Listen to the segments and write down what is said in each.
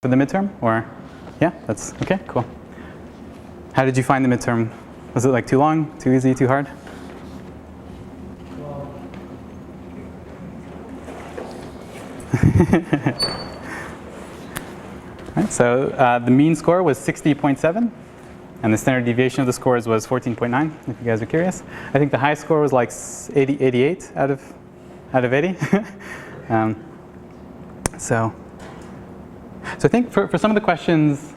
for the midterm? Or, yeah, that's okay, cool. How did you find the midterm? Was it like too long, too easy, too hard? Right, so the mean score was 60.7, and the standard deviation of the scores was 14.9, if you guys are curious. I think the high score was like 88 out of 80. So I think for some of the questions,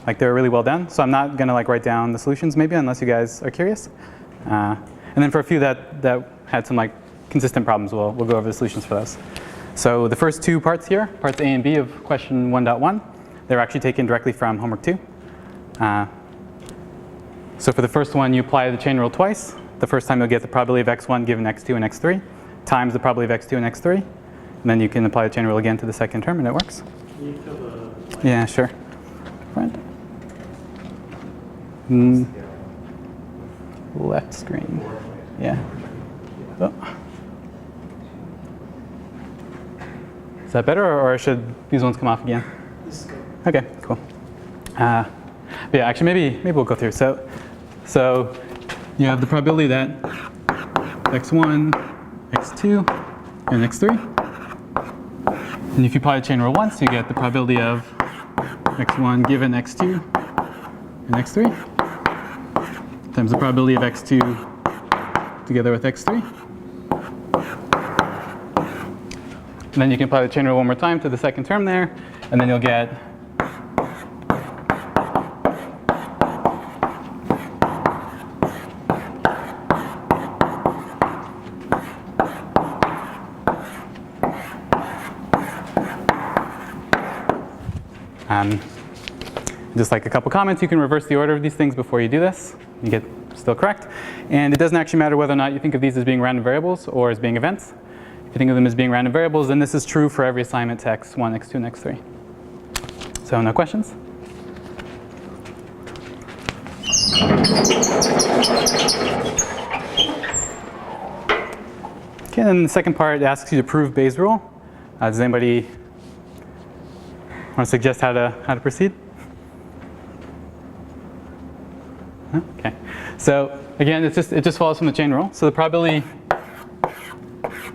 like they were really well done. So I'm not going to like write down the solutions maybe unless you guys are curious. And then for a few that had some like consistent problems, we'll go over the solutions for those. So the first two parts here, parts A and B of question 1.1, they're actually taken directly from homework 2. So for the first one, you apply the chain rule twice. The first time you'll get the probability of x1 given x2 and x3 times the probability of x2 and x3. And then you can apply the chain rule again to the second term, and it works. Can you fill the yeah, sure. Right. Left screen. Yeah. Oh. Is that better, or should these ones come off again? This is good. Okay, cool. But yeah, actually, maybe we'll go through. So you have the probability that x1, x2, and x3. And if you apply the chain rule once, you get the probability of x1 given x2 and x3 times the probability of x2 together with x3. And then you can apply the chain rule one more time to the second term there, and then you'll get just like a couple comments. You can reverse the order of these things before you do this. You get still correct. And it doesn't actually matter whether or not you think of these as being random variables or as being events. If you think of them as being random variables, then this is true for every assignment to x1, x2, and x3. So no questions? Okay, then the second part asks you to prove Bayes' rule. Does anybody want to suggest how to proceed? No? Okay. So again, it just follows from the chain rule. So the probability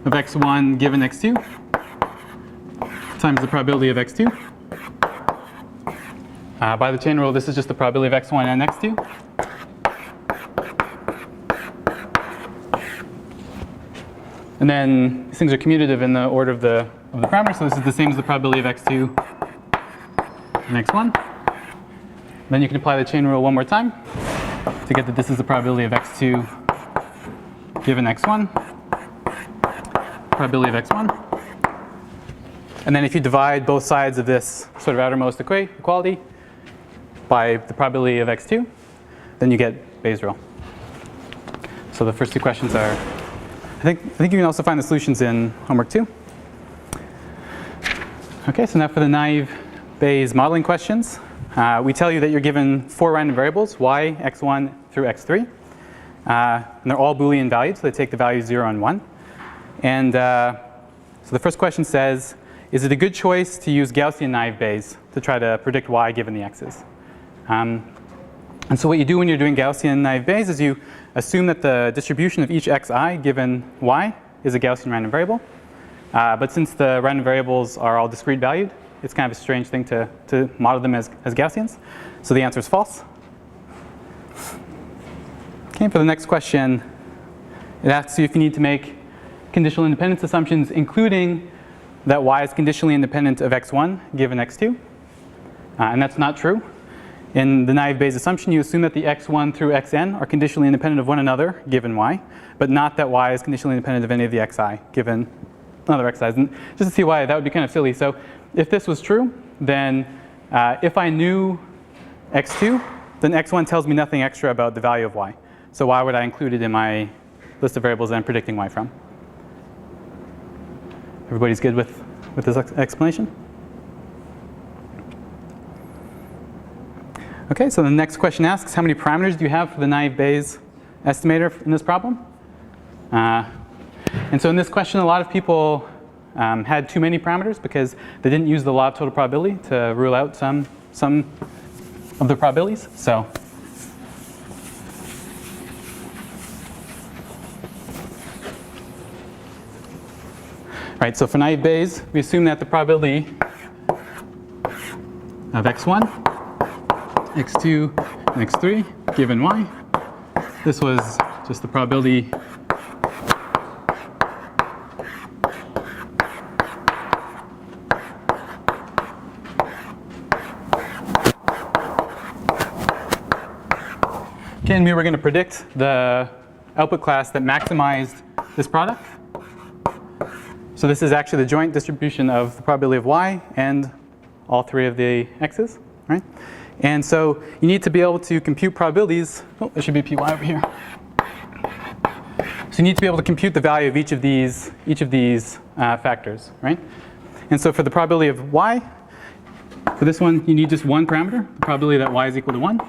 of x1 given x2 times the probability of x2. By the chain rule, this is just the probability of x1 and x2. And then these things are commutative in the order of the parameters. So this is the same as the probability of x2 and x1. Then you can apply the chain rule one more time to get that this is the probability of x2 given x1, probability of x1. And then if you divide both sides of this sort of outermost equality by the probability of x2, then you get Bayes' rule. So the first two questions are, I think you can also find the solutions in homework 2. Okay, so now for the naive Bayes modeling questions. We tell you that you're given 4 random variables, y, x1 through x3. And they're all Boolean valued, so they take the values 0 and 1. And so the first question says, is it a good choice to use Gaussian naive Bayes to try to predict y given the x's? And so what you do when you're doing Gaussian naive Bayes is you assume that the distribution of each xi given y is a Gaussian random variable. But since the random variables are all discrete valued, it's kind of a strange thing to model them as Gaussians. So the answer is false. Okay, for the next question, it asks you if you need to make conditional independence assumptions, including that y is conditionally independent of x1 given x2. And that's not true. In the naive Bayes assumption, you assume that the x1 through xn are conditionally independent of one another given y, but not that y is conditionally independent of any of the xi given other xi's. And just to see why that would be kind of silly. So if this was true, then if I knew x2, then x1 tells me nothing extra about the value of y. So why would I include it in my list of variables that I'm predicting y from? Everybody's good with this explanation? Okay, so the next question asks, how many parameters do you have for the naive Bayes estimator in this problem? And so in this question, a lot of people had too many parameters because they didn't use the law of total probability to rule out some of the probabilities. So right, so for naive Bayes, we assume that the probability of x1, x2, and x3 given y, this was just the probability okay, and we were going to predict the output class that maximized this product. So this is actually the joint distribution of the probability of y and all three of the x's, right? And so you need to be able to compute probabilities. Oh, there should be py over here. So you need to be able to compute the value of each of these factors, right? And so for the probability of y, for this one, you need just one parameter, the probability that y is equal to 1.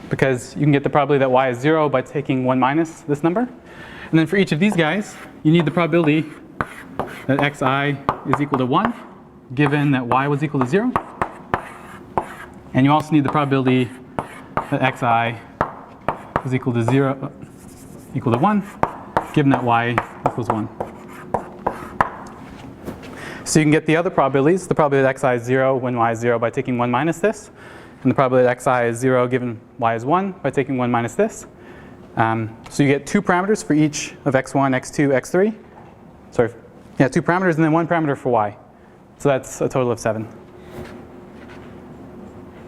Because you can get the probability that y is 0 by taking 1 minus this number. And then for each of these guys, you need the probability that xi is equal to 1, given that y was equal to 0. And you also need the probability that xi is equal to 1, given that y equals 1. So you can get the other probabilities, the probability that xi is 0 when y is 0 by taking 1 minus this, and the probability that xi is 0 given y is 1 by taking 1 minus this. So you get two parameters for each of x1, x2, x3. Sorry, yeah, two parameters and then one parameter for y. So that's a total of 7.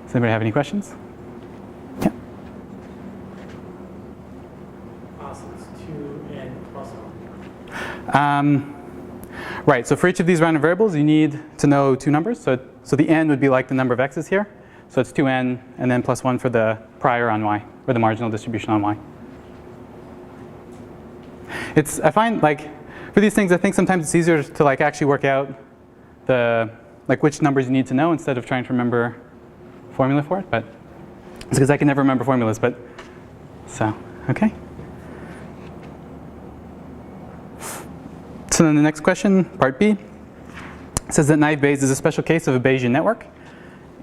Does anybody have any questions? Yeah. So it's 2n plus 1. Right, so for each of these random variables, you need to know two numbers. So the n would be like the number of x's here. So it's 2n and then plus 1 for the prior on y, or the marginal distribution on y. I find like for these things, I think sometimes it's easier to like actually work out which numbers you need to know instead of trying to remember formula for it. But it's because I can never remember formulas. But so okay. So then the next question, part B, says that naive Bayes is a special case of a Bayesian network.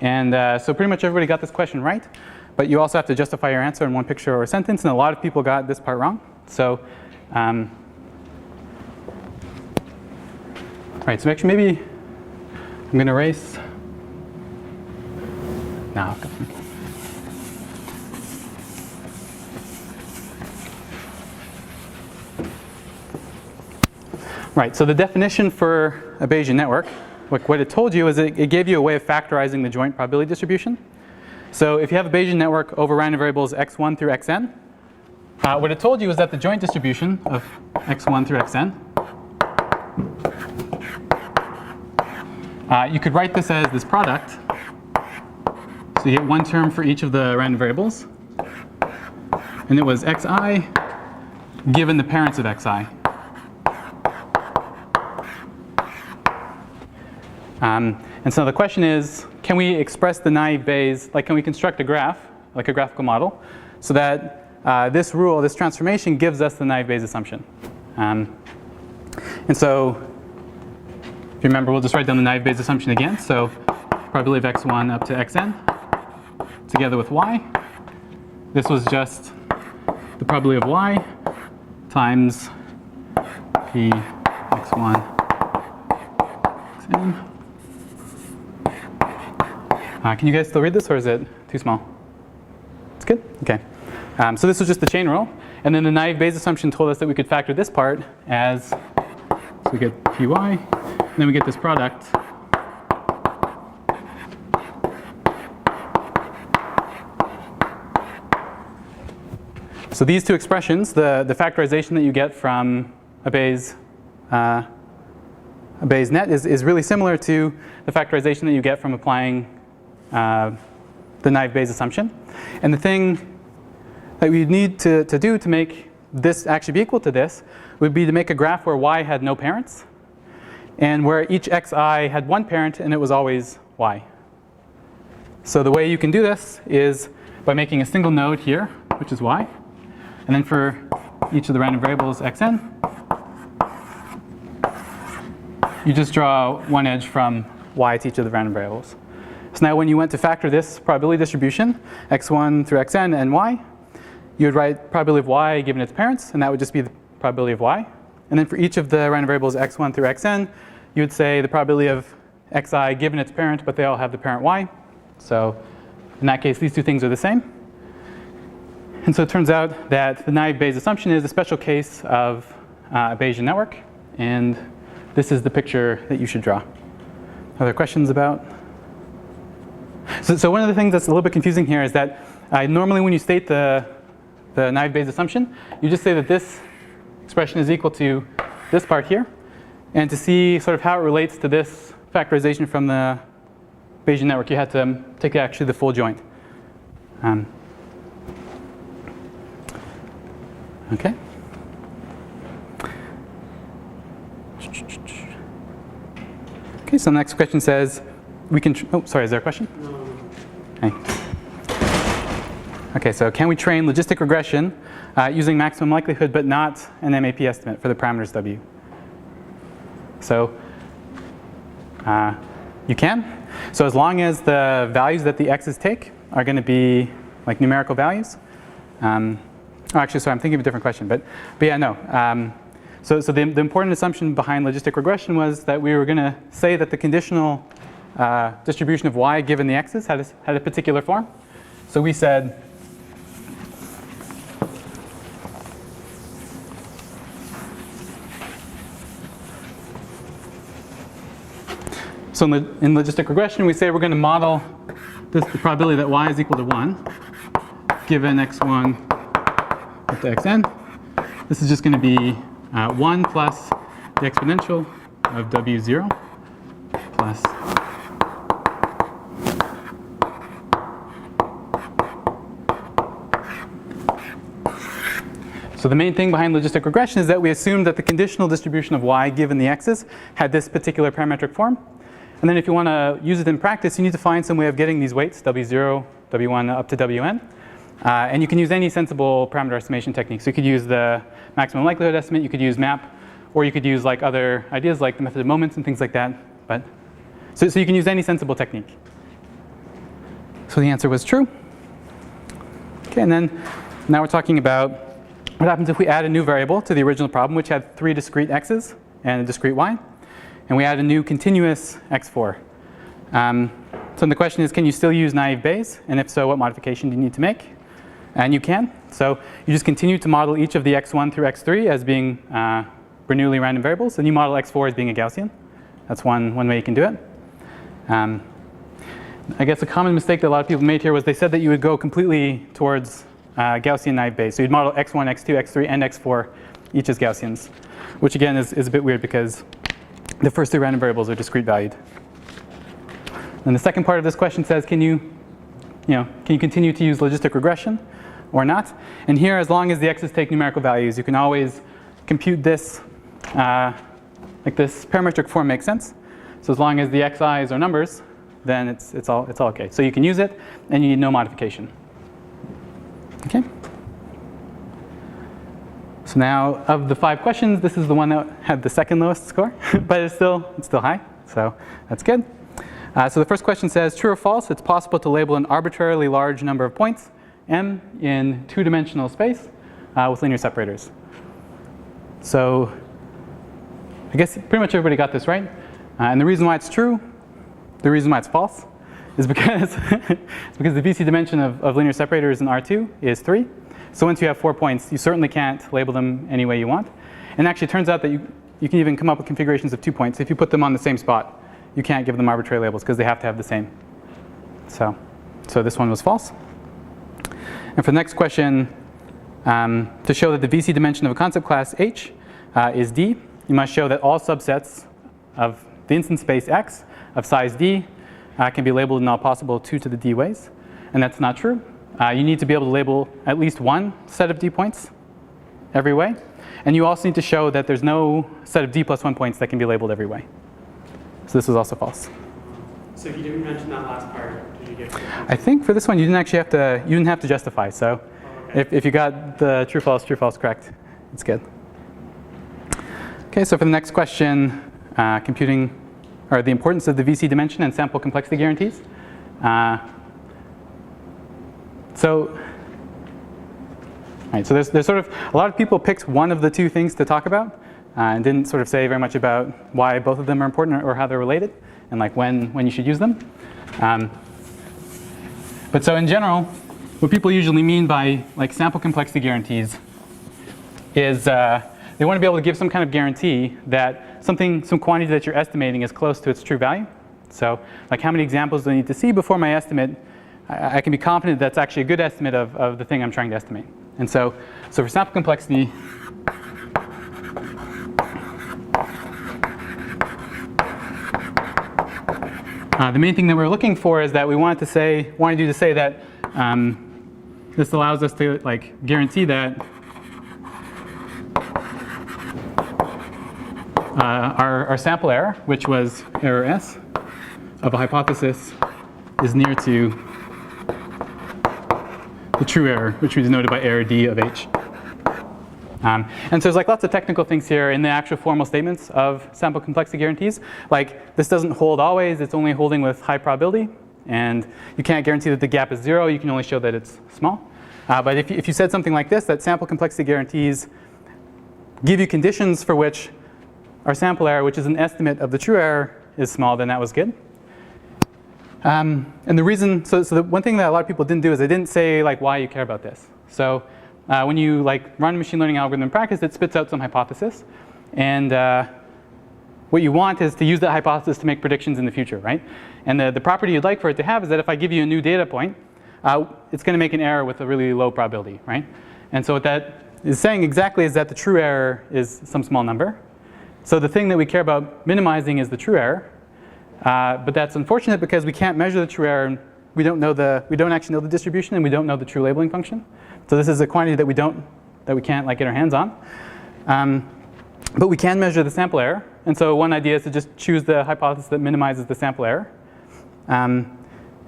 And so pretty much everybody got this question right. But you also have to justify your answer in one picture or a sentence. And a lot of people got this part wrong. So right, so actually maybe I'm going to erase. No. Right, so the definition for a Bayesian network, what it told you is it gave you a way of factorizing the joint probability distribution. So if you have a Bayesian network over random variables x1 through xn, what it told you is that the joint distribution of x1 through xn, you could write this as this product. So you get one term for each of the random variables. And it was xi given the parents of xi. And so the question is, can we express the naive Bayes, like can we construct a graph, like a graphical model, so that this rule, this transformation gives us the naive Bayes assumption. And so, if you remember, we'll just write down the naive Bayes assumption again. So probability of x1 up to xn together with y. This was just the probability of y times p x1 xn. Can you guys still read this, or is it too small? It's good? Okay. So this was just the chain rule. And then the naive Bayes assumption told us that we could factor this part as, so we get py, and then we get this product. So these two expressions, the factorization that you get from a Bayes net is really similar to the factorization that you get from applying the naive Bayes assumption. And the thing that we need to do to make this actually be equal to this would be to make a graph where y had no parents and where each xi had one parent and it was always y. So the way you can do this is by making a single node here, which is y, and then for each of the random variables xn, you just draw one edge from y to each of the random variables. So now when you went to factor this probability distribution, x1 through xn and y, you would write probability of y given its parents, and that would just be the probability of y. And then for each of the random variables x1 through xn, you would say the probability of xi given its parent, but they all have the parent y. So in that case, these two things are the same. And so it turns out that the naive Bayes assumption is a special case of a Bayesian network. And this is the picture that you should draw. Are there questions about? So one of the things that's a little bit confusing here is that normally when you state the naive Bayes assumption, you just say that this expression is equal to this part here. And to see sort of how it relates to this factorization from the Bayesian network, you had to take actually the full joint. Okay. Okay, so the next question says, we can, oh, sorry, is there a question? Okay. Okay, so can we train logistic regression using maximum likelihood but not an MAP estimate for the parameters W? So you can. So as long as the values that the x's take are going to be like numerical values. Oh, actually, sorry, I'm thinking of a different question. But yeah, no. So the important assumption behind logistic regression was that we were going to say that the conditional distribution of y given the x's had a particular form. So we said so in logistic regression, we say we're going to model the probability that y is equal to 1 given x1 up to xn. This is just going to be 1 plus the exponential of w0 plus so the main thing behind logistic regression is that we assumed that the conditional distribution of y given the x's had this particular parametric form. And then if you want to use it in practice, you need to find some way of getting these weights, w0, w1 up to wn. And you can use any sensible parameter estimation technique. So you could use the maximum likelihood estimate, you could use MAP, or you could use like other ideas like the method of moments and things like that. But so you can use any sensible technique. So the answer was true. Okay, and then now we're talking about what happens if we add a new variable to the original problem, which had 3 discrete x's and a discrete y. And we add a new continuous x4. So the question is, can you still use naive Bayes? And if so, what modification do you need to make? And you can. So you just continue to model each of the x1 through x3 as being Bernoulli random variables. And you model x4 as being a Gaussian. That's one way you can do it. I guess a common mistake that a lot of people made here was they said that you would go completely towards Gaussian naive Bayes. So you'd model x1, x2, x3, and x4 each as Gaussians, which again is a bit weird because the first 3 random variables are discrete valued. And the second part of this question says, can you continue to use logistic regression or not? And here, as long as the x's take numerical values, you can always compute this, like this parametric form makes sense. So as long as the xi's are numbers, then it's all okay. So you can use it, and you need no modification. Okay. So now, of the 5 questions, this is the one that had the second lowest score, but it's still high, so that's good. So the first question says, true or false, it's possible to label an arbitrarily large number of points, m, in 2-dimensional space with linear separators. So I guess pretty much everybody got this right. And the reason why it's true, the reason why it's false, is because, because the VC dimension of linear separators in R2 is 3. So once you have 4 points, you certainly can't label them any way you want. And actually, it turns out that you can even come up with configurations of 2 points. If you put them on the same spot, you can't give them arbitrary labels because they have to have the same. So this one was false. And for the next question, to show that the VC dimension of a concept class H is D, you must show that all subsets of the instance space X of size D can be labeled in all possible 2 to the D ways. And that's not true. You need to be able to label at least one set of D points every way. And you also need to show that there's no set of D plus 1 points that can be labeled every way. So this was also false. So if you didn't mention that last part, did you get? I think for this one you didn't actually have to justify. So if you got the true false correct, it's good. Okay, so for the next question, computing, or the importance of the VC dimension and sample complexity guarantees. So there's sort of, a lot of people picked one of the two things to talk about and didn't sort of say very much about why both of them are important or how they're related and like when you should use them. But so in general, what people usually mean by like sample complexity guarantees is they want to be able to give some kind of guarantee that some quantity that you're estimating is close to its true value. So like how many examples do I need to see before my estimate, I can be confident that's actually a good estimate of the thing I'm trying to estimate. And so for sample complexity, the main thing that we're looking for is that we wanted you to say that this allows us to like guarantee that our sample error, which was error S of a hypothesis, is near to the true error, which is denoted by error D of H. And so there's like lots of technical things here in the actual formal statements of sample complexity guarantees. Like this doesn't hold always, it's only holding with high probability. And you can't guarantee that the gap is 0, you can only show that it's small. But if you said something like this, that sample complexity guarantees give you conditions for which our sample error, which is an estimate of the true error, is small, then that was good. And the reason, so the one thing that a lot of people didn't do is they didn't say like why you care about this. So when you like run a machine learning algorithm in practice, it spits out some hypothesis. And what you want is to use that hypothesis to make predictions in the future, right? And the property you'd like for it to have is that if I give you a new data point, it's going to make an error with a really low probability, right? And so what that is saying exactly is that the true error is some small number. So the thing that we care about minimizing is the true error. But that's unfortunate because we can't measure the true error. And we don't actually know the distribution, and we don't know the true labeling function. So this is a quantity that we can't like get our hands on. But we can measure the sample error. And so one idea is to just choose the hypothesis that minimizes the sample error. And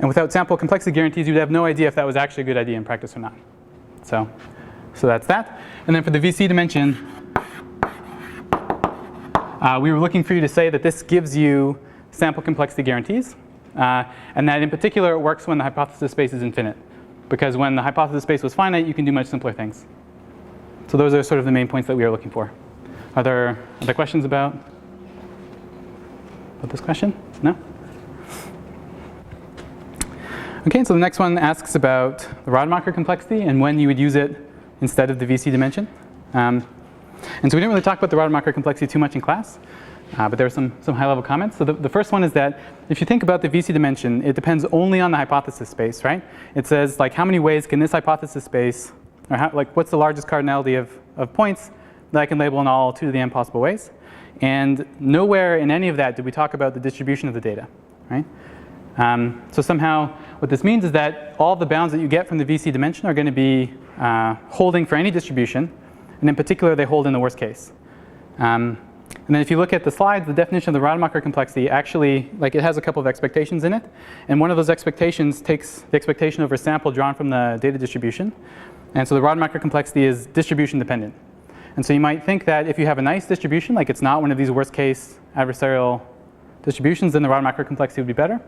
without sample complexity guarantees, you'd have no idea if that was actually a good idea in practice or not. So that's that. And then for the VC dimension, we were looking for you to say that this gives you sample complexity guarantees. And that in particular, it works when the hypothesis space is infinite. Because when the hypothesis space was finite, you can do much simpler things. So those are sort of the main points that we are looking for. Are there other questions about this question? No? Okay, so the next one asks about the Rademacher complexity and when you would use it instead of the VC dimension. And so we didn't really talk about the Rademacher complexity too much in class, but there are some high-level comments. So the first one is that if you think about the VC dimension, it depends only on the hypothesis space, right? It says like how many ways can this hypothesis space, or like what's the largest cardinality of points that I can label in all 2 to the n possible ways. And nowhere in any of that did we talk about the distribution of the data, right? So somehow what this means is that all the bounds that you get from the VC dimension are going to be holding for any distribution. And in particular, they hold in the worst case. And then if you look at the slides, the definition of the Rademacher complexity actually, like it has a couple of expectations in it. And one of those expectations takes the expectation over a sample drawn from the data distribution. And so the Rademacher complexity is distribution dependent. And so you might think that if you have a nice distribution, like it's not one of these worst case adversarial distributions, then the Rademacher complexity would be better,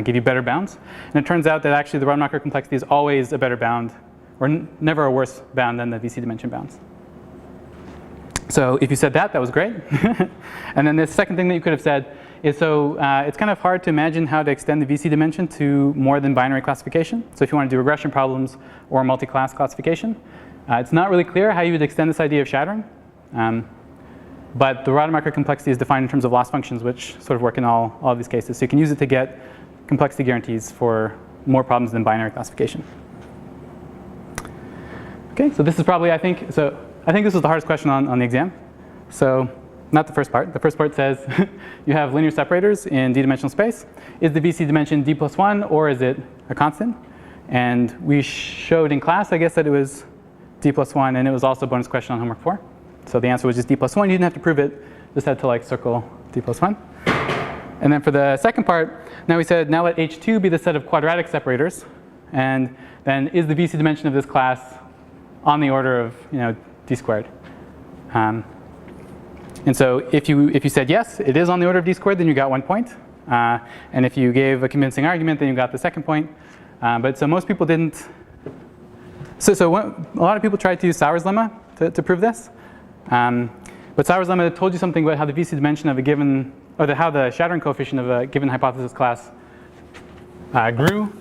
give you better bounds. And it turns out that actually the Rademacher complexity is always a better bound, or never a worse bound than the VC dimension bounds. So if you said that was great. And then the second thing that you could have said is it's kind of hard to imagine how to extend the VC dimension to more than binary classification. So if you want to do regression problems or multi-class classification, it's not really clear how you would extend this idea of shattering. But the Rademacher complexity is defined in terms of loss functions, which sort of work in all of these cases. So you can use it to get complexity guarantees for more problems than binary classification. Okay, so this is probably, I think this was the hardest question on the exam. So not the first part. The first part says you have linear separators in d-dimensional space. Is the VC dimension d+1 or is it a constant? And we showed in class, I guess, that it was d+1, and it was also a bonus question on homework 4. So the answer was just d+1. You didn't have to prove it, just had to like circle d+1. And then for the second part, now we said now let H2 be the set of quadratic separators, and then is the VC dimension of this class on the order of d squared? And And so if you said yes, it is on the order of d squared, then you got 1 point. And if you gave a convincing argument, then you got the second point. But so most people didn't. So a lot of people tried to use Sauer's lemma to prove this. But Sauer's lemma told you something about how the VC dimension of a given, or how the shattering coefficient of a given hypothesis class grew.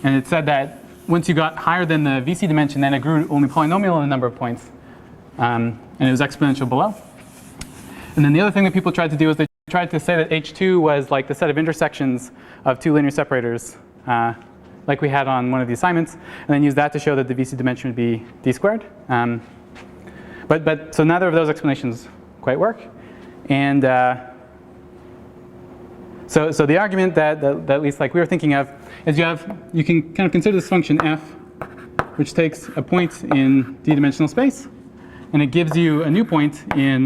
And it said that once you got higher than the VC dimension, then it grew only polynomial in the number of points. And it was exponential below. And then the other thing that people tried to do is they tried to say that H2 was like the set of intersections of two linear separators, like we had on one of the assignments, and then use that to show that the VC dimension would be d squared. But so neither of those explanations quite work. And so the argument that at least like we were thinking of is you can kind of consider this function f, which takes a point in d-dimensional space, and it gives you a new point in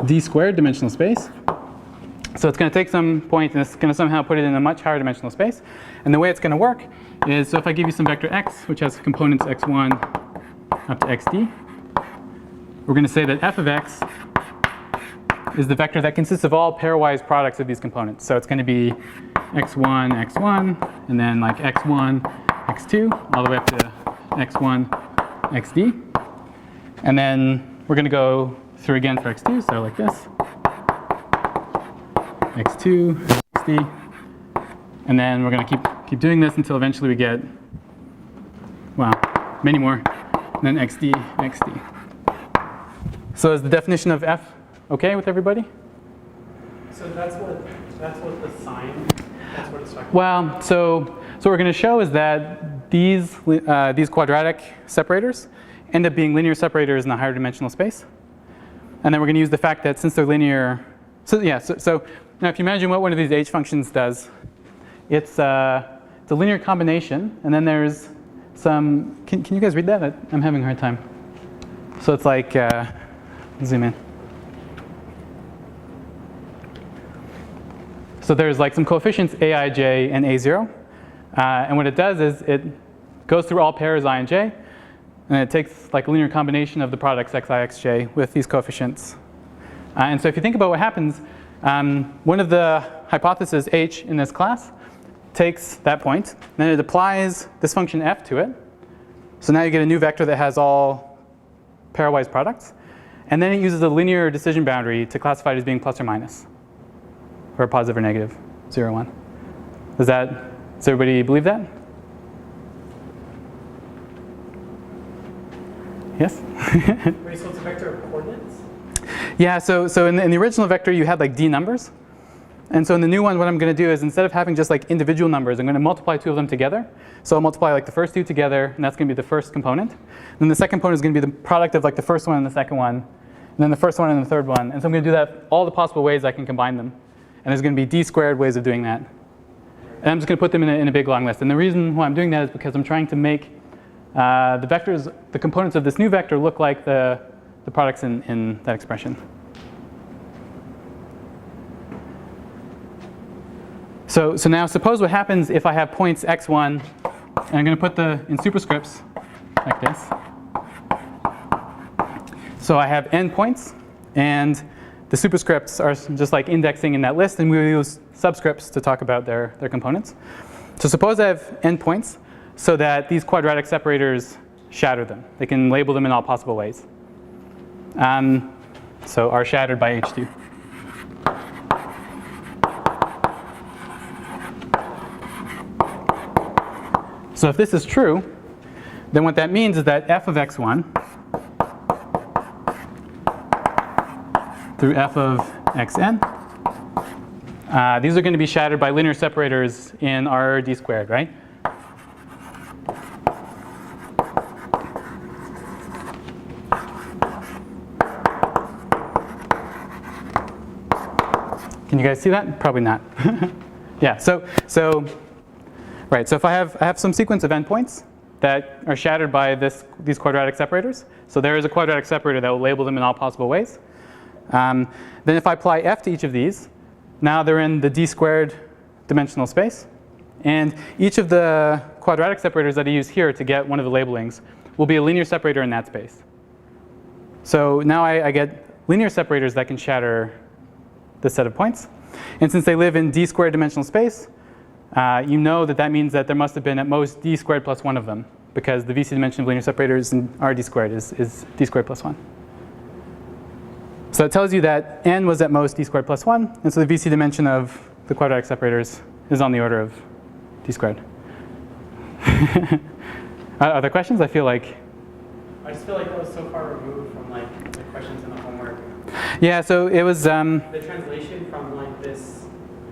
d squared dimensional space. So it's going to take some point and it's going to somehow put it in a much higher dimensional space. And the way it's going to work is, so if I give you some vector x, which has components x1 up to xd, we're going to say that f of x is the vector that consists of all pairwise products of these components. So it's going to be x1, x1, and then like x1, x2, all the way up to x1, xd. And then we're going to go through again for x2, so like this. x2, xd. And then we're going to keep doing this until eventually we get, wow, many more. And then xd, xd. So is the definition of f okay with everybody? So that's what the sign, that's what it's talking about. Well, so what we're going to show is that these quadratic separators end up being linear separators in a higher dimensional space. And then we're going to use the fact that since they're linear, so now if you imagine what one of these h functions does, it's a linear combination, and then there's some, can you guys read that? I'm having a hard time. So it's like, zoom in. So there's like some coefficients aij and a0. And what it does is it goes through all pairs I and j, and it takes like a linear combination of the products xi, xj with these coefficients. And so if you think about what happens, one of the hypotheses h in this class takes that point, then it applies this function f to it. So now you get a new vector that has all pairwise products. And then it uses a linear decision boundary to classify it as being plus or minus, or positive or negative, 0, 1. Does everybody believe that? Yes? Wait, so it's a vector of coordinates? Yeah, so in the original vector you had like d numbers. And so in the new one, what I'm going to do is instead of having just like individual numbers, I'm going to multiply two of them together. So I'll multiply like the first two together, and that's going to be the first component. And then the second component is going to be the product of like the first one and the second one, and then the first one and the third one. And so I'm going to do that all the possible ways I can combine them. And there's going to be d squared ways of doing that. And I'm just going to put them in a big long list. And the reason why I'm doing that is because I'm trying to make the vectors, the components of this new vector look like the products in that expression. So now suppose what happens if I have points x1, and I'm going to put in superscripts like this. So I have n points, and the superscripts are just like indexing in that list, and we use subscripts to talk about their components. So suppose I have n points so that these quadratic separators shatter them. They can label them in all possible ways. So are shattered by H2. So if this is true, then what that means is that f of x1 through f of xn, these are going to be shattered by linear separators in R d squared, right? Can you guys see that? Probably not. Yeah, right, so if I have some sequence of endpoints that are shattered by these quadratic separators. So there is a quadratic separator that will label them in all possible ways. Then if I apply f to each of these, now they're in the d squared dimensional space. And each of the quadratic separators that I use here to get one of the labelings will be a linear separator in that space. So now I get linear separators that can shatter this set of points. And since they live in d squared dimensional space, you know that that means that there must have been at most d squared plus 1 of them, because the VC dimension of linear separators in R d squared is d squared plus 1. So it tells you that n was at most d squared plus 1, and so the VC dimension of the quadratic separators is on the order of d squared. Other questions? I just feel like that was so far removed from like the questions in the homework. Yeah, so it was the translation from like this,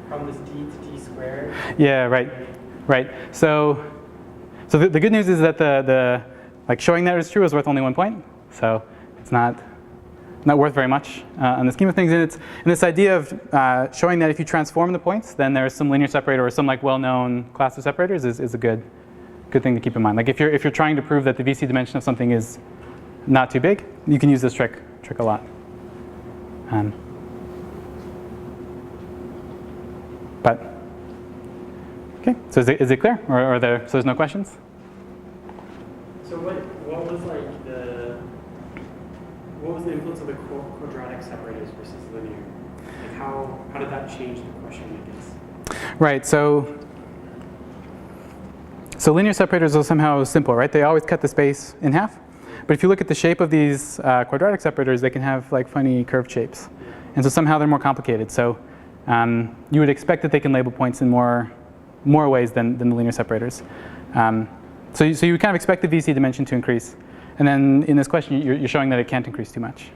from this d to d squared. Yeah, right. So the good news is that the like showing that it's true is worth only 1 point. So it's not worth very much in the scheme of things. And it's this idea of showing that if you transform the points, then there's some linear separator or some like well-known class of separators is a good thing to keep in mind. Like if you're trying to prove that the VC dimension of something is not too big, you can use this trick a lot. But okay, so is it clear, or so there's no questions? So what was like what was the influence of the quadratic separators versus linear? Like how did that change the question, I guess? Right. So linear separators are somehow simple, right? They always cut the space in half. But if you look at the shape of these quadratic separators, they can have like funny curved shapes, and so somehow they're more complicated. So you would expect that they can label points in more ways than the linear separators. So you would kind of expect the VC dimension to increase. And then in this question, you're showing that it can't increase too much.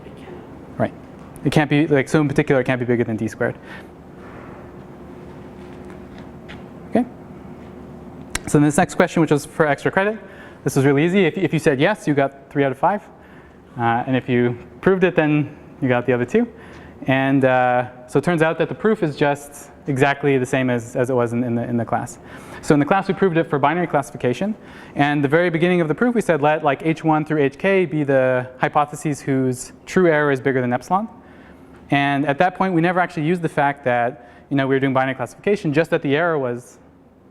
It can. Right. It can't be, like, so in particular, it can't be bigger than d squared. Okay. So this next question, which was for extra credit, this was really easy. If you said yes, you got 3 out of 5. And if you proved it, then you got the other 2. And so it turns out that the proof is just exactly the same as it was in the class. So in the class, we proved it for binary classification. And the very beginning of the proof, we said let like h1 through hk be the hypotheses whose true error is bigger than epsilon. And at that point, we never actually used the fact that we were doing binary classification, just that the error was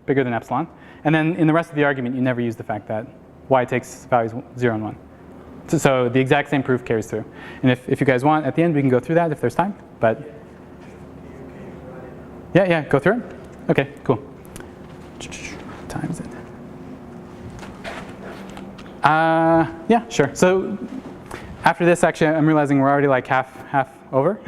bigger than epsilon. And then in the rest of the argument, you never use the fact that y takes values 0 and 1. So the exact same proof carries through. And if you guys want, at the end, we can go through that if there's time. But yeah, go through it. Okay, cool. What time is it? Yeah, sure. So after this, actually, I'm realizing we're already like half over.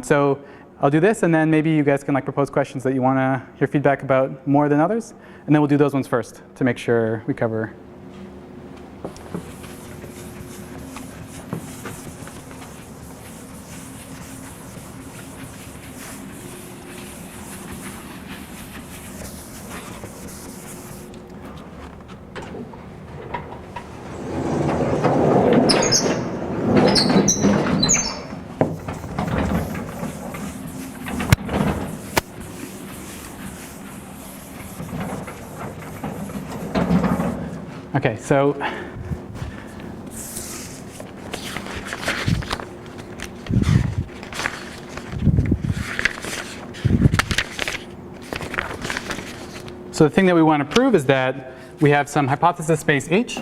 So I'll do this, and then maybe you guys can like propose questions that you want to hear feedback about more than others, and then we'll do those ones first to make sure we cover. Okay, so the thing that we want to prove is that we have some hypothesis space H.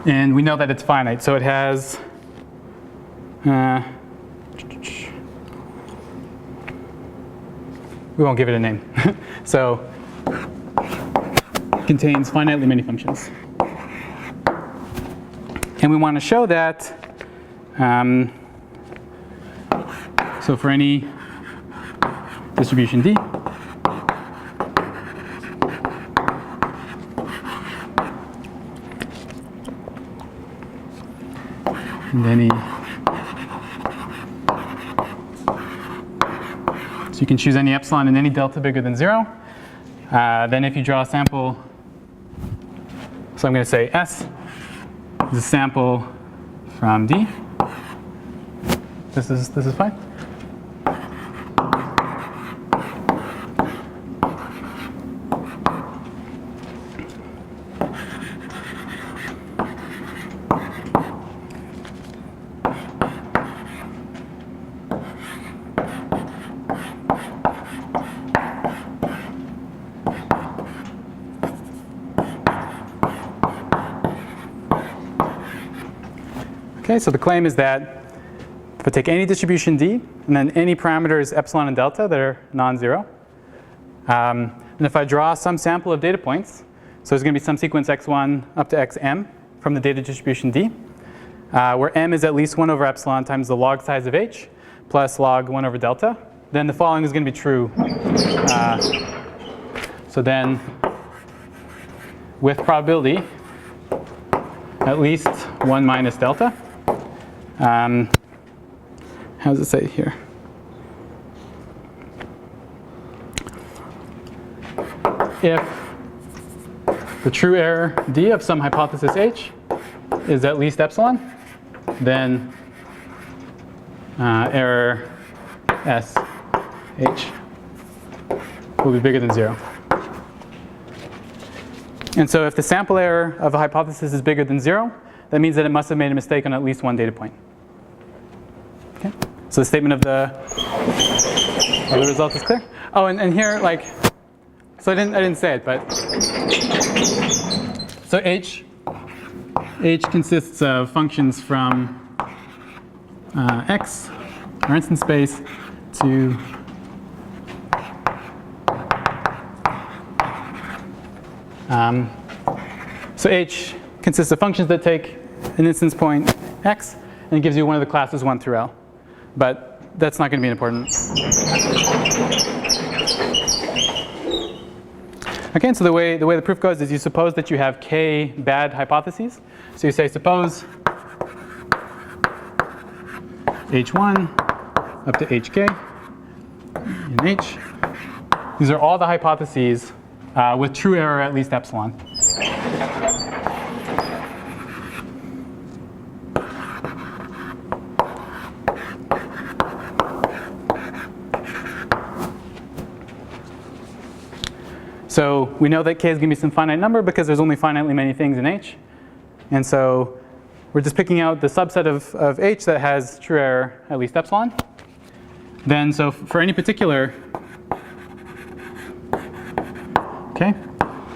And we know that it's finite, so it has we won't give it a name. So it contains finitely many functions. And we want to show that so for any distribution D, and any, so you can choose any epsilon and any delta bigger than 0. Then if you draw a sample, so I'm going to say S is a sample from D. This is fine. Okay, so the claim is that if I take any distribution d, and then any parameters epsilon and delta that are non-zero, and if I draw some sample of data points, so there's going to be some sequence x1 up to xm from the data distribution d, where m is at least 1 over epsilon times the log size of h plus log 1 over delta, then the following is going to be true. So then, with probability, at least 1 minus delta. How does it say here? If the true error d of some hypothesis h is at least epsilon, then error s h will be bigger than 0. And so if the sample error of a hypothesis is bigger than 0, that means that it must have made a mistake on at least one data point. Okay? So the statement of the result is clear. Oh, and here, like, so I didn't say it, but so h consists of functions from x, our instance space, to so h consists of functions that take an instance point x and it gives you one of the classes 1 through L. But that's not going to be important. Okay, and so the way the proof goes is you suppose that you have k bad hypotheses. So you say suppose h1 up to hk in h. These are all the hypotheses with true error at least epsilon. So we know that k is going to be some finite number because there's only finitely many things in h. And so we're just picking out the subset of h that has true error at least epsilon. Then so for any particular, okay,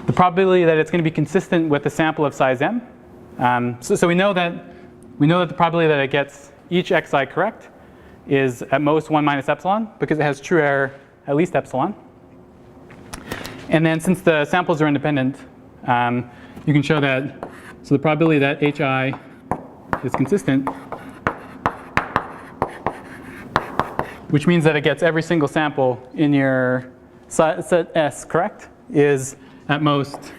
the probability that it's going to be consistent with the sample of size m. So we know that the probability that it gets each xi correct is at most 1 minus epsilon because it has true error at least epsilon. And then since the samples are independent, you can show that, so the probability that hi is consistent, which means that it gets every single sample in your set S correct, is at most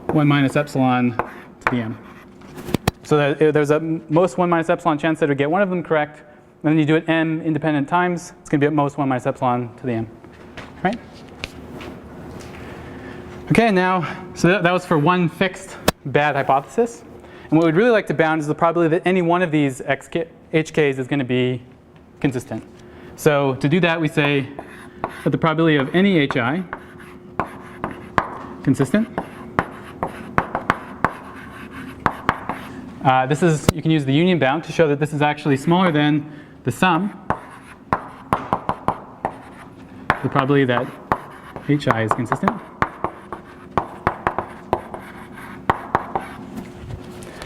1 minus epsilon to the m. So that there's a most 1 minus epsilon chance that it would get one of them correct, and then you do it m independent times, it's going to be at most 1 minus epsilon to the m, right? Okay, now, so that was for one fixed bad hypothesis. And what we'd really like to bound is the probability that any one of these hk's is going to be consistent. So to do that, we say that the probability of any hi consistent. This is, you can use the union bound to show that this is actually smaller than the sum, the probability that hi is consistent.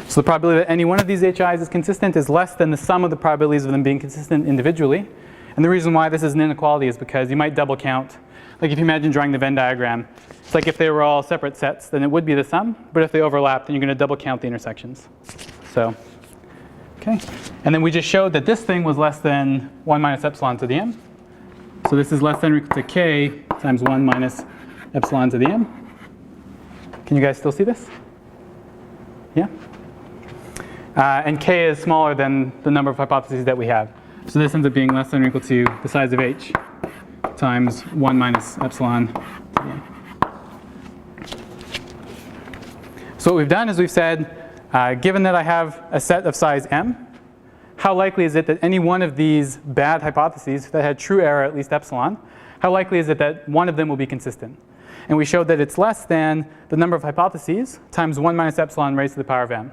So the probability that any one of these hi's is consistent is less than the sum of the probabilities of them being consistent individually. And the reason why this is an inequality is because you might double count. Like if you imagine drawing the Venn diagram, it's like if they were all separate sets, then it would be the sum. But if they overlap, then you're going to double count the intersections. So, okay. And then we just showed that this thing was less than 1 minus epsilon to the m. So this is less than or equal to k times 1 minus epsilon to the m. Can you guys still see this? Yeah? And k is smaller than the number of hypotheses that we have. So this ends up being less than or equal to the size of h times 1 minus epsilon to the m. So what we've done is we've said, given that I have a set of size m, how likely is it that any one of these bad hypotheses that had true error at least epsilon, how likely is it that one of them will be consistent? And we showed that it's less than the number of hypotheses times 1 minus epsilon raised to the power of m.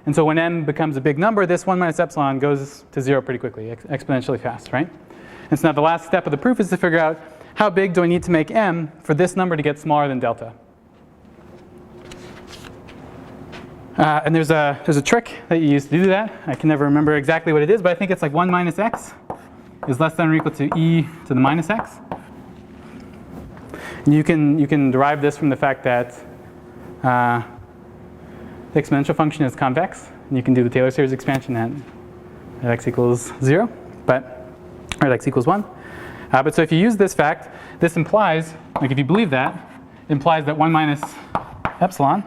And so when m becomes a big number, this 1 minus epsilon goes to 0 pretty quickly, exponentially fast, right? And so now the last step of the proof is to figure out how big do I need to make m for this number to get smaller than delta. And there's a trick that you use to do that. I can never remember exactly what it is, but I think it's like 1 minus x is less than or equal to e to the minus x. And you can derive this from the fact that the exponential function is convex, and you can do the Taylor series expansion at x equals 0, or at x equals 1. But so if you use this fact, this implies, like if you believe that, it implies that 1 minus epsilon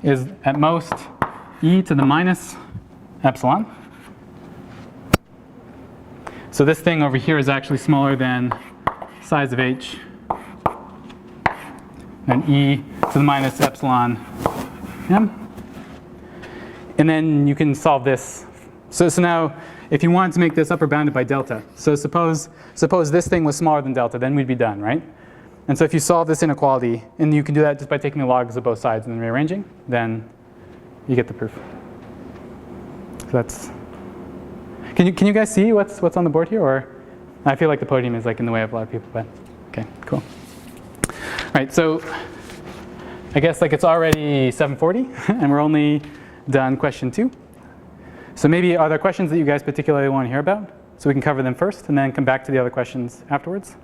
is at most e to the minus epsilon. So this thing over here is actually smaller than size of h and e to the minus epsilon m. And then you can solve this. So now, if you wanted to make this upper bounded by delta, so suppose this thing was smaller than delta, then we'd be done, right? And so if you solve this inequality, and you can do that just by taking the logs of both sides and then rearranging, then you get the proof. So that's. Can you guys see what's on the board here, or I feel like the podium is like in the way of a lot of people, but okay, cool. All right, so I guess like it's already 7:40, and we're only done question 2. So maybe are there questions that you guys particularly want to hear about? So we can cover them first, and then come back to the other questions afterwards.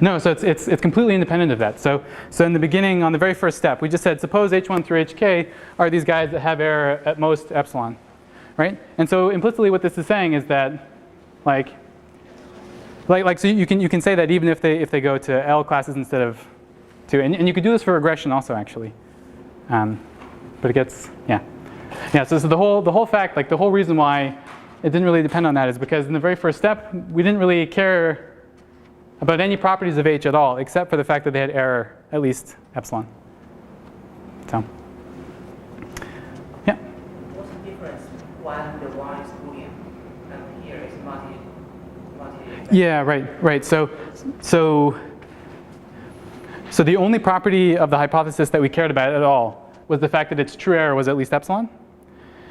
No, so it's completely independent of that. So in the beginning, on the very first step, we just said suppose h1 through hk are these guys that have error at most epsilon, right? And so implicitly, what this is saying is that, like so you can say that even if they go to L classes instead of 2, and you could do this for regression also actually, but it gets yeah. So the whole fact, like the whole reason why it didn't really depend on that is because in the very first step we didn't really care about any properties of h at all, except for the fact that they had error at least epsilon. So, yeah. What's the difference when the y is Boolean and here is multi? Yeah, right. So the only property of the hypothesis that we cared about at all was the fact that its true error was at least epsilon.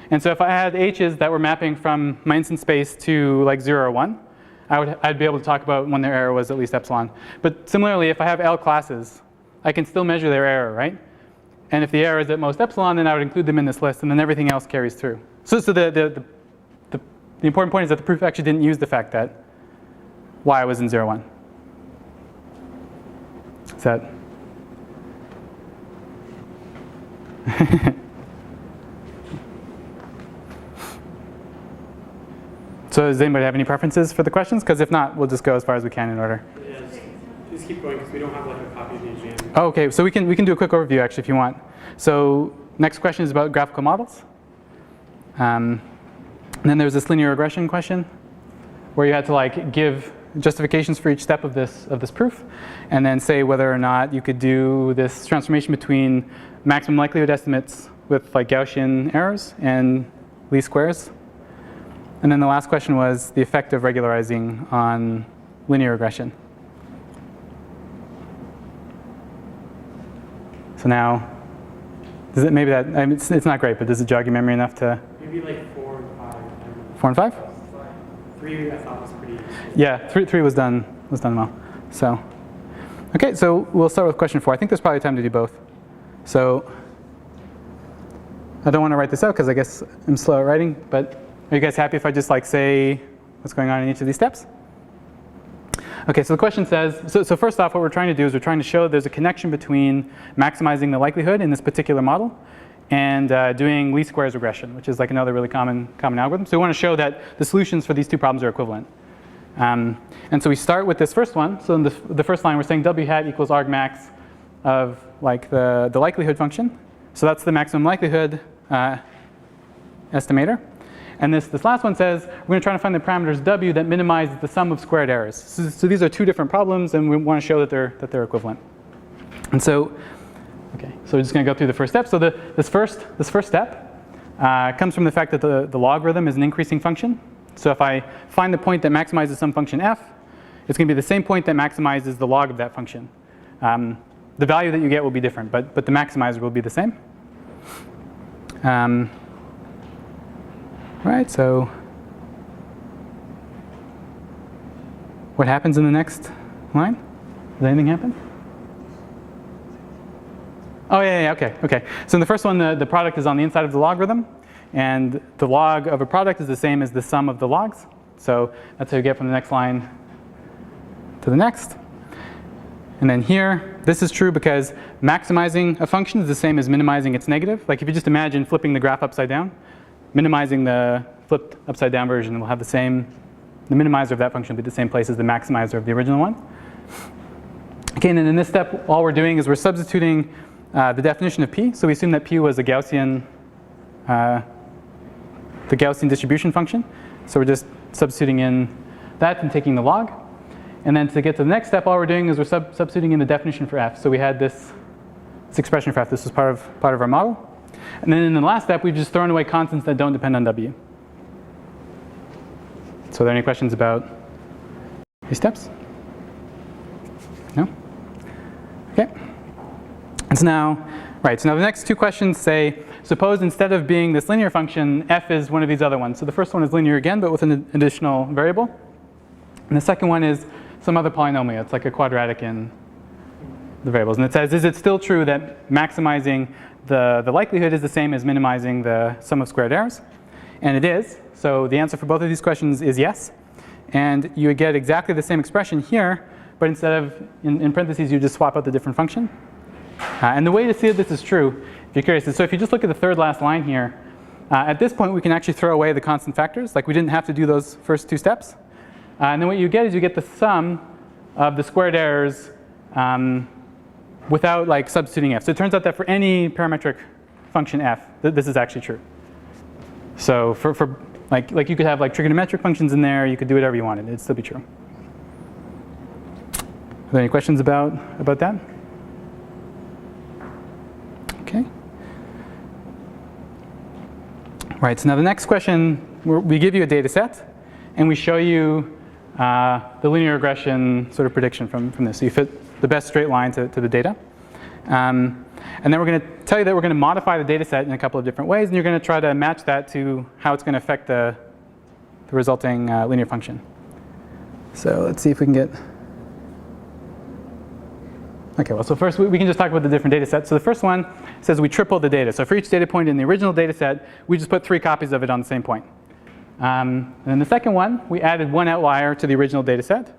And so if I had h's that were mapping from my instance space to like 0 or 1, I'd be able to talk about when their error was at least epsilon. But similarly, if I have L classes, I can still measure their error, right? And if the error is at most epsilon, then I would include them in this list, and then everything else carries through. So the important point is that the proof actually didn't use the fact that y was in 0, 1. Is that? So does anybody have any preferences for the questions? Because if not, we'll just go as far as we can in order. Yeah, just keep going because we don't have like a copy of the exam. Oh, okay, so we can do a quick overview actually if you want. So next question is about graphical models. And then there's this linear regression question where you had to like give justifications for each step of this proof, and then say whether or not you could do this transformation between maximum likelihood estimates with like Gaussian errors and least squares. And then the last question was the effect of regularizing on linear regression. So now, does it maybe that I mean, it's not great, but does it jog your memory enough to? Maybe like 4 and 5. 4 and 5? 3 I thought was pretty. Yeah, three was done well. So, okay, so we'll start with question 4. I think there's probably time to do both. So, I don't want to write this out because I guess I'm slow at writing, but are you guys happy if I just like say what's going on in each of these steps? Okay, so the question says, so first off, what we're trying to do is we're trying to show there's a connection between maximizing the likelihood in this particular model and doing least squares regression, which is like another really common algorithm. So we want to show that the solutions for these two problems are equivalent. And so we start with this first one. So in the first line, we're saying w hat equals argmax of like the likelihood function. So that's the maximum likelihood estimator. And this last one says we're going to try to find the parameters w that minimize the sum of squared errors. So these are two different problems, and we want to show that they're equivalent. And so, okay, so we're just going to go through the first step. So this first step comes from the fact that the logarithm is an increasing function. So if I find the point that maximizes some function f, it's going to be the same point that maximizes the log of that function. The value that you get will be different, but the maximizer will be the same. Right, so what happens in the next line? Does anything happen? Oh, yeah, okay. So in the first one, the product is on the inside of the logarithm, and the log of a product is the same as the sum of the logs. So that's how you get from the next line to the next. And then here, this is true because maximizing a function is the same as minimizing its negative. Like if you just imagine flipping the graph upside down, minimizing the flipped upside down version will have the same, the minimizer of that function will be the same place as the maximizer of the original one. Okay, and then in this step, all we're doing is we're substituting the definition of P. So we assume that P was a Gaussian, the Gaussian distribution function. So we're just substituting in that and taking the log. And then to get to the next step, all we're doing is we're substituting in the definition for F. So we had this expression for F. This was part of our model. And then in the last step, we've just thrown away constants that don't depend on W. So are there any questions about these steps? No? Okay. And so now, right, so now the next two questions say, suppose instead of being this linear function, F is one of these other ones. So the first one is linear again, but with an additional variable. And the second one is some other polynomial. It's like a quadratic in the variables. And it says, is it still true that maximizing the likelihood is the same as minimizing the sum of squared errors? And it is. So the answer for both of these questions is yes. And you would get exactly the same expression here, but instead of in parentheses, you just swap out the different function. And the way to see that this is true, if you're curious, is so if you just look at the third last line here, at this point we can actually throw away the constant factors. Like we didn't have to do those first two steps. And then what you get is you get the sum of the squared errors without like substituting F. So it turns out that for any parametric function F, this is actually true. So for like you could have like trigonometric functions in there, you could do whatever you wanted, it'd still be true. Are there any questions about that? Okay. Right, so now the next question, we give you a data set and we show you the linear regression sort of prediction from this. So you fit the best straight line to the data. And then we're going to tell you that we're going to modify the data set in a couple of different ways, and you're going to try to match that to how it's going to affect the resulting linear function. So let's see if we can get... Okay, well, so first we can just talk about the different data sets. So the first one says we tripled the data. So for each data point in the original data set, we just put 3 copies of it on the same point. And then the second one, we added 1 outlier to the original data set.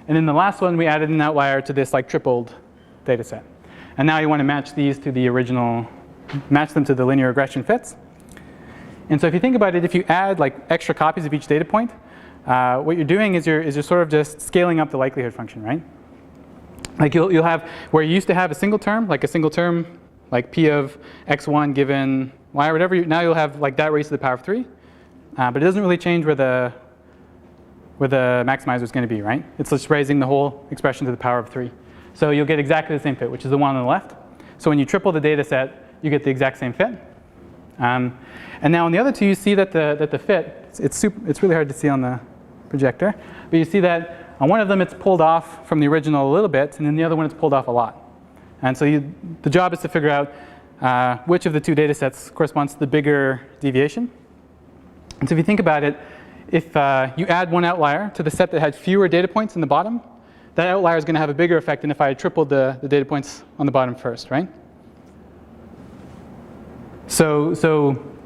And in the last one, we added an outlier to this like tripled data set. And now you want to match these to the original, match them to the linear regression fits. And so if you think about it, if you add like extra copies of each data point, what you're doing is you're sort of just scaling up the likelihood function, right? Like you'll have, where you used to have a single term, like P of x1 given y or whatever, now you'll have like that raised to the power of 3. But it doesn't really change where the maximizer is going to be, right? It's just raising the whole expression to the power of 3. So you'll get exactly the same fit, which is the one on the left. So when you triple the data set, you get the exact same fit. And now on the other two, you see that the fit, it's really hard to see on the projector, but you see that on one of them it's pulled off from the original a little bit, and then the other one it's pulled off a lot. And so the job is to figure out which of the two data sets corresponds to the bigger deviation. And so if you think about it, if you add 1 outlier to the set that had fewer data points in the bottom, that outlier is going to have a bigger effect than if I had tripled the data points on the bottom first, right? So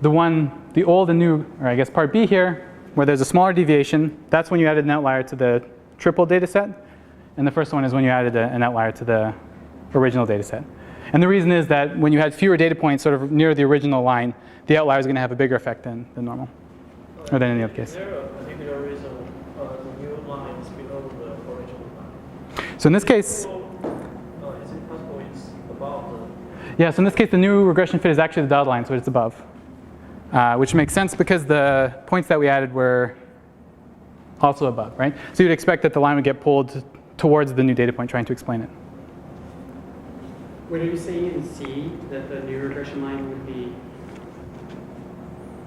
the old and new, or I guess part B here, where there's a smaller deviation, that's when you added an outlier to the triple data set. And the first one is when you added an outlier to the original data set. And the reason is that when you had fewer data points sort of near the original line, the outlier is going to have a bigger effect than normal, or than any other case. Is there a particular reason the new line is below the original line? So in this case, is it possible it's above the... Yeah, so in this case, the new regression fit is actually the dotted line, so it's above. Which makes sense because the points that we added were also above, right? So you'd expect that the line would get pulled towards the new data point trying to explain it. What are you saying in C that the new regression line would be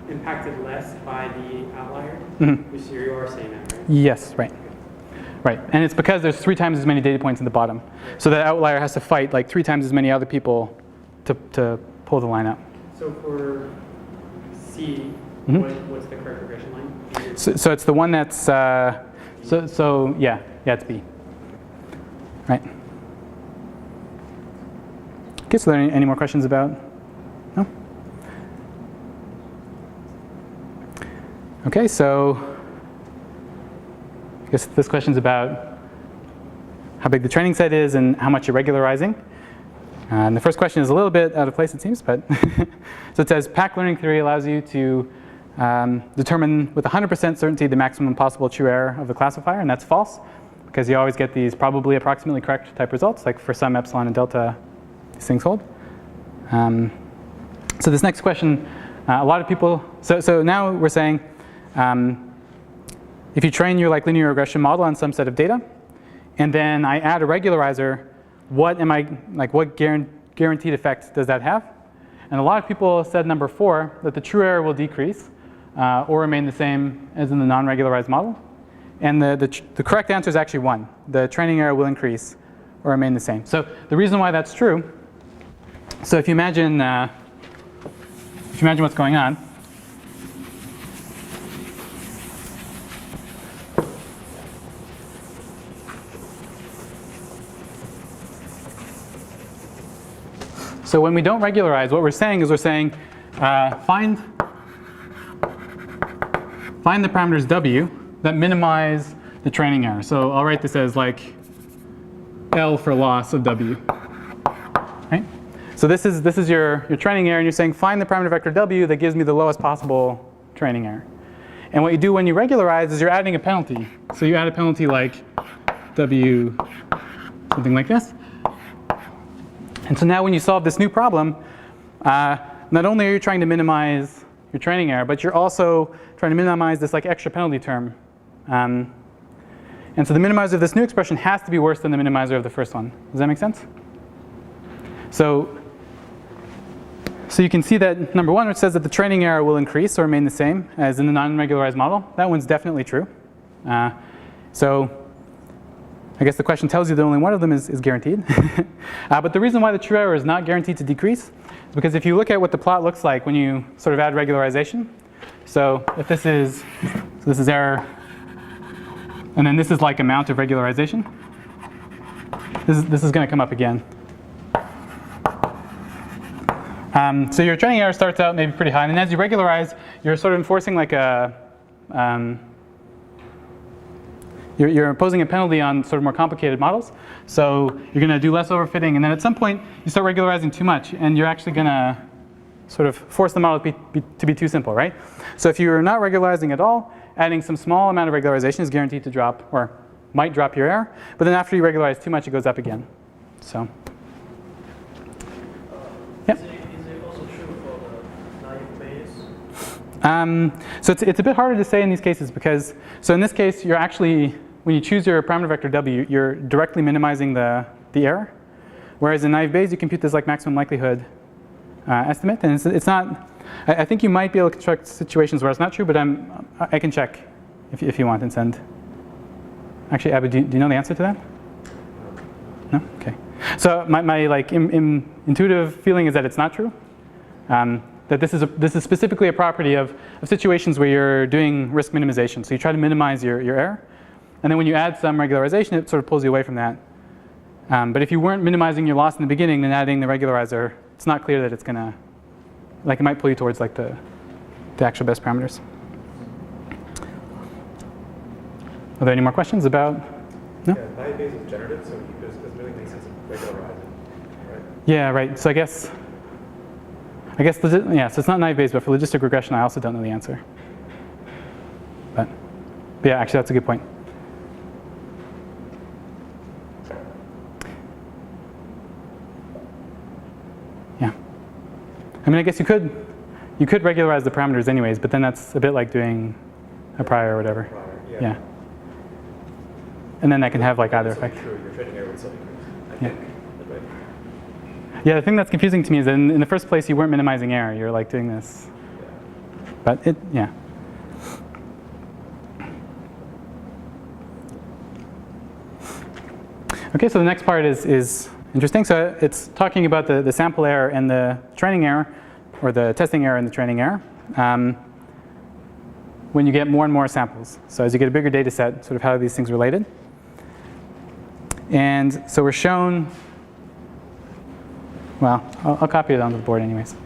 impacted less by the outlier? Mm-hmm. So you are saying that, right? Yes, right. Right, and it's because there's 3 times as many data points in the bottom. So that outlier has to fight like 3 times as many other people to pull the line out. So for C, what's the correct regression line? So it's the one that's, yeah, it's B. Right. Okay, so are there any more questions about? No? Okay, so I guess this question's about how big the training set is and how much you're regularizing. And the first question is a little bit out of place, it seems, but so it says pack learning theory allows you to determine with 100% certainty the maximum possible true error of the classifier, and that's false because you always get these probably approximately correct type results, like for some epsilon and delta, these things hold. So this next question, a lot of people, so now we're saying if you train your like linear regression model on some set of data, and then I add a regularizer, what guaranteed effect does that have? And a lot of people said number 4, that the true error will decrease or remain the same as in the non-regularized model. And the correct answer is actually 1. The training error will increase or remain the same. So the reason why that's true, so if you imagine what's going on. So when we don't regularize, what we're saying is find the parameters w that minimize the training error. So I'll write this as like L for loss of w. Right? So this is your training error, and you're saying find the parameter vector w that gives me the lowest possible training error. And what you do when you regularize is you're adding a penalty. So you add a penalty like w, something like this. And so now when you solve this new problem, not only are you trying to minimize your training error, but you're also trying to minimize this like extra penalty term. And so the minimizer of this new expression has to be worse than the minimizer of the first one. Does that make sense? So you can see that number 1, which says that the training error will increase or remain the same as in the non-regularized model. That one's definitely true. So I guess the question tells you that only one of them is guaranteed. But the reason why the true error is not guaranteed to decrease is because if you look at what the plot looks like when you sort of add regularization. So if this is error, and then this is like amount of regularization, this is going to come up again. So your training error starts out maybe pretty high, and then as you regularize, you're sort of enforcing like a you're imposing a penalty on sort of more complicated models. So you're going to do less overfitting, and then at some point you start regularizing too much, and you're actually going to sort of force the model to be too simple, right? So if you're not regularizing at all, adding some small amount of regularization is guaranteed to drop, or might drop your error. But then after you regularize too much, it goes up again. So yeah. Is it also true for the naive Bayes? So it's a bit harder to say in these cases because, so in this case, you're actually, when you choose your parameter vector w, you're directly minimizing the error. Whereas in naive Bayes, you compute this like maximum likelihood estimate, and it's not. I think you might be able to construct situations where it's not true, but I can check if you want and send. Actually, Abby, do you know the answer to that? No? Okay. So my like intuitive feeling is that it's not true. That this is specifically a property of situations where you're doing risk minimization. So you try to minimize your error, and then when you add some regularization, it sort of pulls you away from that. But if you weren't minimizing your loss in the beginning, then adding the regularizer, it's not clear that it's going to, like it might pull you towards like the actual best parameters. Are there any more questions about? No? Yeah, naive Bayes is generative, so it doesn't really make sense of regularizing, right? Yeah, right. So I guess, yeah, so it's not naive Bayes, but for logistic regression, I also don't know the answer. But yeah, actually, that's a good point. Yeah. I mean, I guess you could regularize the parameters anyways, but then that's a bit like doing a prior or whatever. Prior, Yeah. And then that can have like either effect. True, your training error would still increase, I think. Right? Yeah, the thing that's confusing to me is that in the first place you weren't minimizing error. You're like doing this. Yeah. But yeah. Okay, so the next part is interesting. So it's talking about the sample error and the training error, or the testing error and the training error, when you get more and more samples. So as you get a bigger data set, sort of how are these things related. And so we're shown Well, I'll copy it onto the board anyways.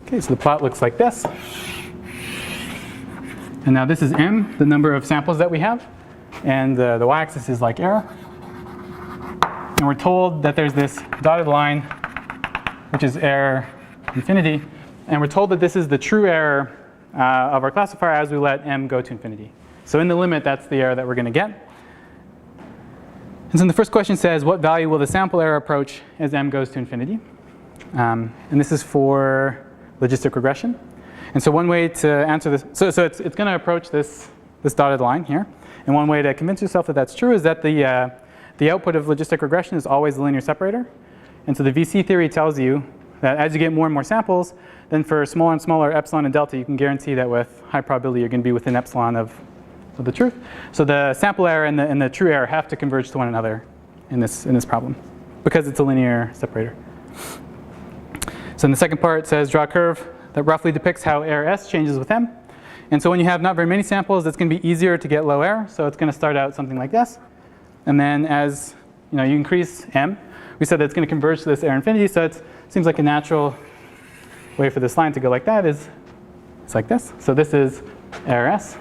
Okay, so the plot looks like this. And now this is m, the number of samples that we have. And the y-axis is like error. And we're told that there's this dotted line, which is error infinity. And we're told that this is the true error of our classifier as we let m go to infinity. So in the limit, that's the error that we're going to get. And so the first question says, what value will the sample error approach as m goes to infinity? And this is for logistic regression. And so one way to answer this, so it's going to approach this dotted line here. And one way to convince yourself that that's true is that the output of logistic regression is always the linear separator. And so the VC theory tells you that as you get more and more samples, then for smaller and smaller epsilon and delta, you can guarantee that with high probability you're going to be within epsilon of the truth. So the sample error and the true error have to converge to one another in this problem because it's a linear separator. So in the second part, it says draw a curve that roughly depicts how error s changes with m. And so when you have not very many samples, it's going to be easier to get low error. So it's going to start out something like this. And then as you increase m, we said that it's going to converge to this error infinity. So it seems like a natural way for this line to go like that is it's like this. So this is error s.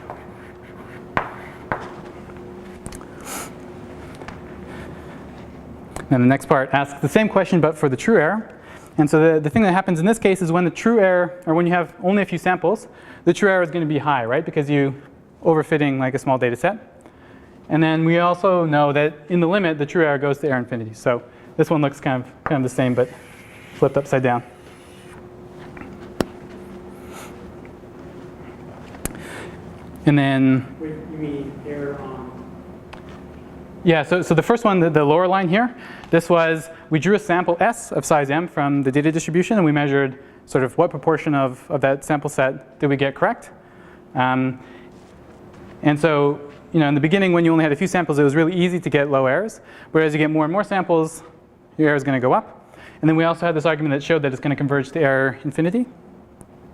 And the next part asks the same question, but for the true error. And so the thing that happens in this case is when the true error, or when you have only a few samples, the true error is going to be high, right? Because you overfitting like a small data set. And then we also know that in the limit, the true error goes to error infinity. So this one looks kind of the same, but flipped upside down. And then, wait, you mean error on? Yeah, so the first one, the lower line here, this was, we drew a sample S of size m from the data distribution, and we measured sort of what proportion of that sample set did we get correct. And so, in the beginning when you only had a few samples, it was really easy to get low errors. Whereas you get more and more samples, your error is going to go up. And then we also had this argument that showed that it's going to converge to error infinity.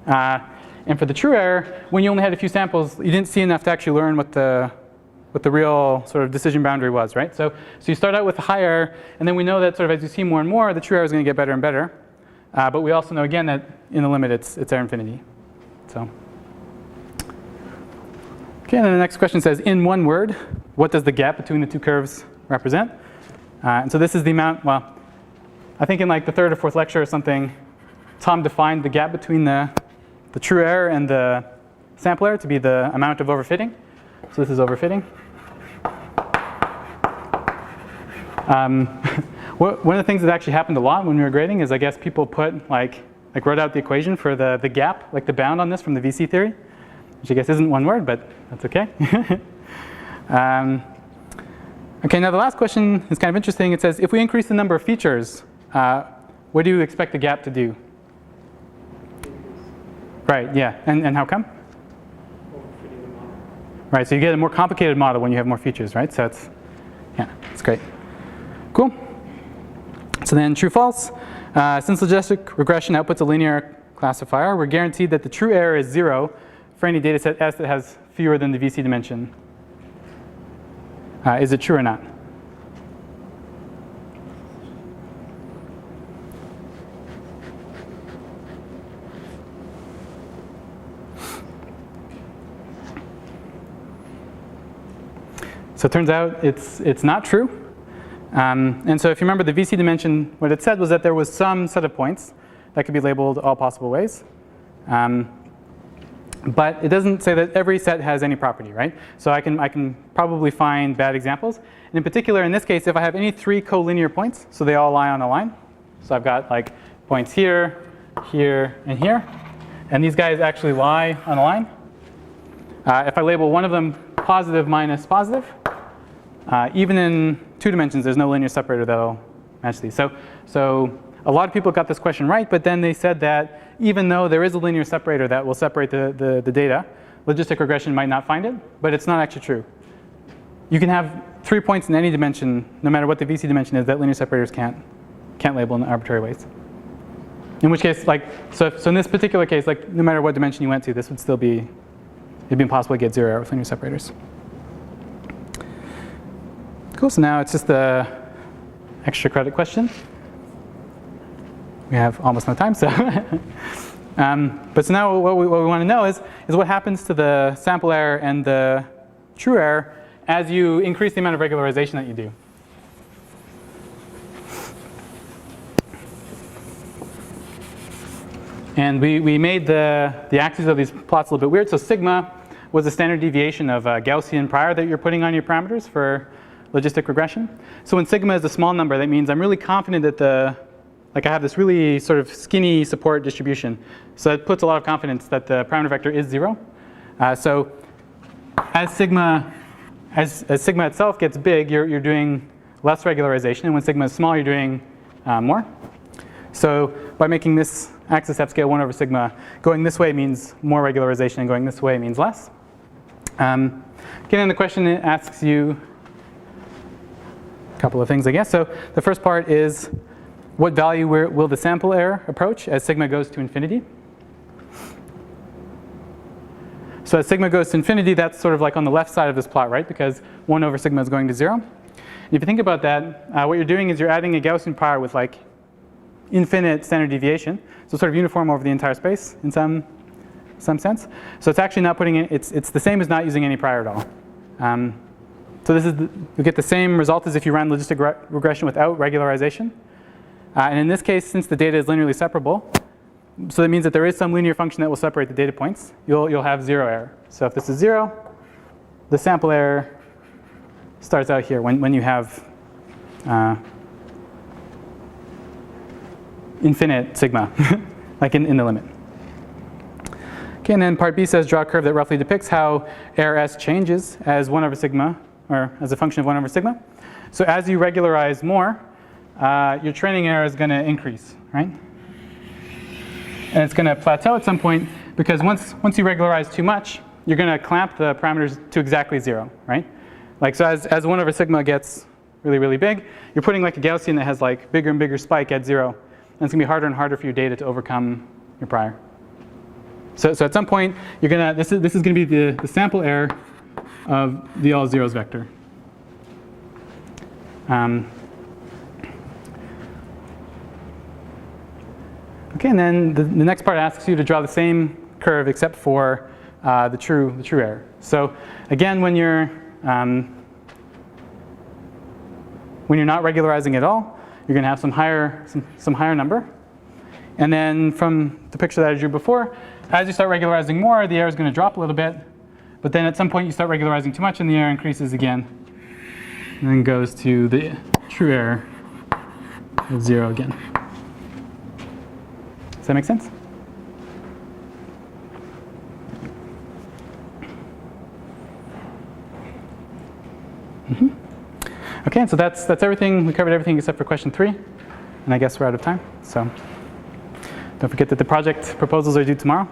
And for the true error, when you only had a few samples, you didn't see enough to actually learn what the real sort of decision boundary was, right? So you start out with a high error, and then we know that sort of as you see more and more, the true error is going to get better and better. But we also know again that in the limit it's error infinity. So. Okay, and then the next question says, in one word, what does the gap between the two curves represent? And so this is the amount, well, I think in like the third or fourth lecture or something, Tom defined the gap between the true error and the sample error to be the amount of overfitting. So this is overfitting. One of the things that actually happened a lot when we were grading is I guess people put like wrote out the equation for the gap, like the bound on this from the VC theory, which I guess isn't one word, but that's okay. Okay, now the last question is kind of interesting. It says, if we increase the number of features, what do you expect the gap to do? Right, yeah, and how come? Right, so you get a more complicated model when you have more features, right? So it's great. Cool. So then true false. Since logistic regression outputs a linear classifier, we're guaranteed that the true error is 0 for any data set S that has fewer than the VC dimension. Is it true or not? So it turns out it's not true. And so if you remember the VC dimension, what it said was that there was some set of points that could be labeled all possible ways. But it doesn't say that every set has any property, right? So I can probably find bad examples. And in particular, in this case, if I have any 3 collinear points, so they all lie on a line. So I've got like points here, here, and here. And these guys actually lie on a line. If I label one of them positive minus positive, even in 2 dimensions, there's no linear separator that'll match these. So a lot of people got this question right, but then they said that even though there is a linear separator that will separate the data, logistic regression might not find it, but it's not actually true. You can have 3 points in any dimension, no matter what the VC dimension is, that linear separators can't label in arbitrary ways. In which case, so in this particular case, like no matter what dimension you went to, this would still be it'd be impossible to get 0 error with linear separators. Cool, so now it's just the extra credit question. We have almost no time, so. But so now what we want to know is what happens to the sample error and the true error as you increase the amount of regularization that you do. And we made the axes of these plots a little bit weird. So sigma was the standard deviation of Gaussian prior that you're putting on your parameters for logistic regression. So when sigma is a small number, that means I'm really confident that I have this really sort of skinny support distribution. So it puts a lot of confidence that the parameter vector is 0. So as sigma itself gets big, you're doing less regularization. And when sigma is small, you're doing more. So by making this axis f scale 1 over sigma, going this way means more regularization, and going this way means less. Again, then the question asks you a couple of things, I guess. So the first part is, what value will the sample error approach as sigma goes to infinity? So as sigma goes to infinity, that's sort of like on the left side of this plot, right? Because 1 over sigma is going to 0. And if you think about that, what you're doing is you're adding a Gaussian prior with like infinite standard deviation, so sort of uniform over the entire space in some sense. So it's actually not putting in, it's the same as not using any prior at all. So this is you get the same result as if you ran logistic regression without regularization. And in this case, since the data is linearly separable, so that means that there is some linear function that will separate the data points, you'll have 0 error. So if this is 0, the sample error starts out here when you have infinite sigma, like in the limit. Okay, and then part B says draw a curve that roughly depicts how error S changes as 1 over sigma, or as a function of 1 over sigma. So as you regularize more, your training error is going to increase, right? And it's going to plateau at some point, because once you regularize too much, you're going to clamp the parameters to exactly 0, right? Like, so as 1 over sigma gets really, really big, you're putting like a Gaussian that has like bigger and bigger spike at 0. And it's going to be harder and harder for your data to overcome your prior. So at some point, you're going to, this is going to be the sample error of the all zeros vector. Okay, and then the next part asks you to draw the same curve except for the true error. So again, when you're not regularizing at all, you're going to have some higher number. And then from the picture that I drew before, as you start regularizing more, the error is going to drop a little bit. But then at some point you start regularizing too much and the error increases again. And then goes to the true error of 0 again. Does that make sense? Mm-hmm. Okay, so that's everything. We covered everything except for question 3. And I guess we're out of time. So don't forget that the project proposals are due tomorrow.